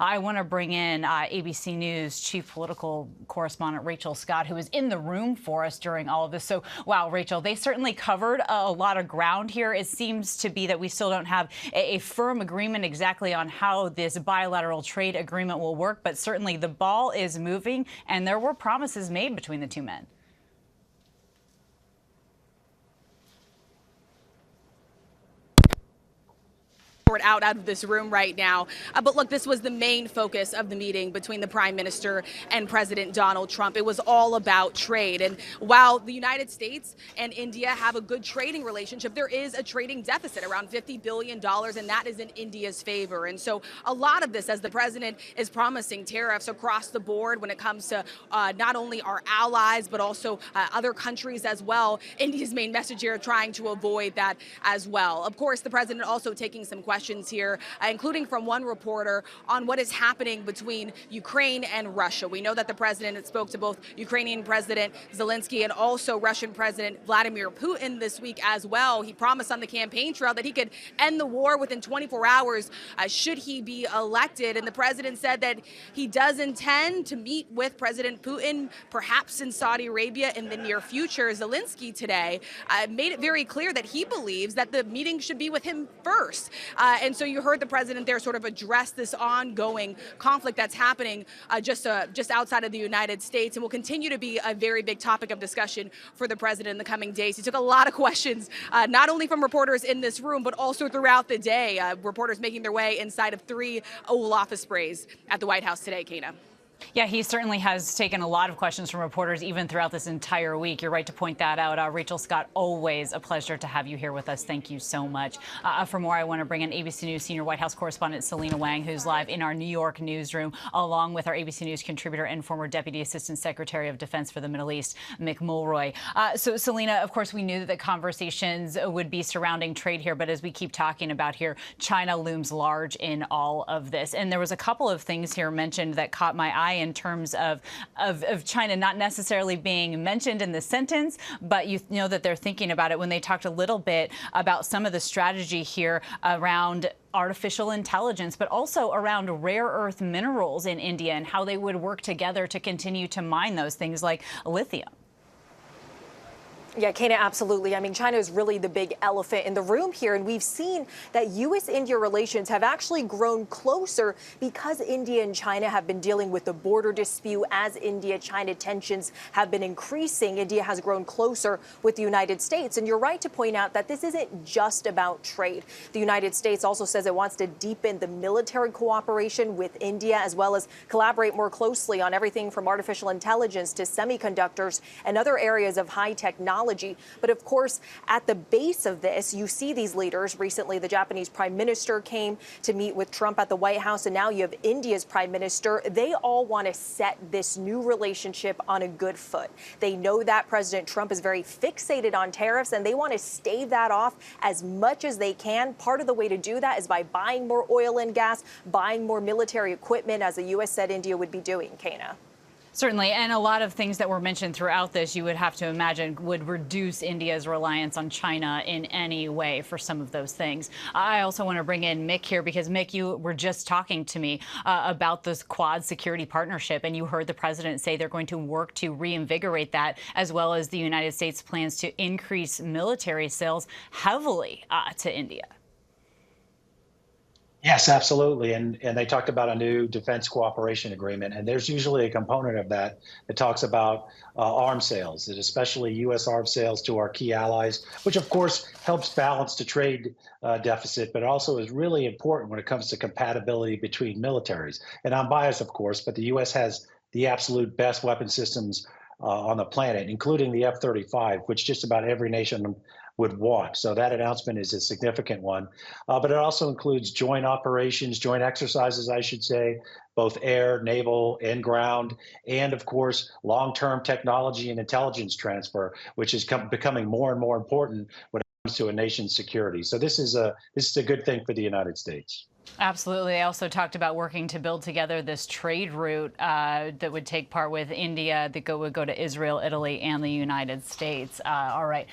I want to bring in ABC News chief political correspondent Rachel Scott, who is in the room for us during all of this. So, wow, Rachel, they certainly covered a lot of ground here. It seems to be that we still don't have a firm agreement exactly on how this bilateral trade agreement will work, but certainly the ball is moving, and there were promises made between the two men. Out of this room right now. But look, this was the main focus of the meeting between the Prime Minister and President Donald Trump. It was all about trade. And while the United States and India have a good trading relationship, there is a trading deficit around $50 billion, and that is in India's favor. And so a lot of this, as the president is promising tariffs across the board when it comes to not only our allies, but also other countries as well, India's main message here trying to avoid that as well. Of course, the president also taking some questions here, including from one reporter on what is happening between Ukraine and Russia. We know that the president spoke to both Ukrainian President Zelensky and also Russian President Vladimir Putin this week as well. He promised on the campaign trail that he could end the war within 24 hours should he be elected. And the president said that he does intend to meet with President Putin, perhaps in Saudi Arabia in the near future. Zelensky today made it very clear that he believes that the meeting should be with him first. And so you heard the president there sort of address this ongoing conflict that's happening just outside of the United States, and will continue to be a very big topic of discussion for the president in the coming days. He took a lot of questions, not only from reporters in this room, but also throughout the day. Reporters making their way inside of 3 Oval Office sprays at the White House today, Kana. Yeah, he certainly has taken a lot of questions from reporters even throughout this entire week. You're right to point that out. Rachel Scott, always a pleasure to have you here with us. Thank you so much. For more, I want to bring in ABC News senior White House correspondent Selena Wang, who's live in our New York newsroom, along with our ABC News contributor and former Deputy Assistant Secretary of Defense for the Middle East, Mick Mulroy. So, Selena, of course, we knew that the conversations would be surrounding trade here, but as we keep talking about here, China looms large in all of this. And there was a couple of things here mentioned that caught my eye in terms of China not necessarily being mentioned in the sentence, but you know that they're thinking about it when they talked a little bit about some of the strategy here around artificial intelligence, but also around rare earth minerals in India and how they would work together to continue to mine those things like lithium. Yeah, Kana, absolutely. I mean, China is really the big elephant in the room here, and we've seen that U.S.-India relations have actually grown closer because India and China have been dealing with the border dispute. As India-China tensions have been increasing, India has grown closer with the United States. And you're right to point out that this isn't just about trade. The United States also says it wants to deepen the military cooperation with India, as well as collaborate more closely on everything from artificial intelligence to semiconductors and other areas of high technology. But of course, at the base of this, you see these leaders. Recently, the Japanese Prime Minister came to meet with Trump at the White House, and now you have India's Prime Minister. They all want to set this new relationship on a good foot. They know that President Trump is very fixated on tariffs, and they want to stave that off as much as they can. Part of the way to do that is by buying more oil and gas, buying more military equipment, as the U.S. said India would be doing, Kana. Certainly, and a lot of things that were mentioned throughout this, you would have to imagine, would reduce India's reliance on China in any way for some of those things. I also want to bring in Mick here because, Mick, you were just talking to me about this Quad security partnership, and you heard the president say they're going to work to reinvigorate that, as well as the United States plans to increase military sales heavily to India. Yes, absolutely. And they talked about a new defense cooperation agreement. And there's usually a component of that that talks about arms sales, and especially U.S. arms sales to our key allies, which, of course, helps balance the trade deficit, but also is really important when it comes to compatibility between militaries. And I'm biased, of course, but the U.S. has the absolute best weapon systems on the planet, including the F-35, which just about every nation would want. So that announcement is a significant one. But it also includes joint operations, joint exercises, I should say, both air, naval, and ground, and of course, long-term technology and intelligence transfer, which is becoming more and more important when it comes to a nation's security. So this is a good thing for the United States. Absolutely. They also talked about working to build together this trade route that would take part with India, that would go to Israel, Italy, and the United States. All right.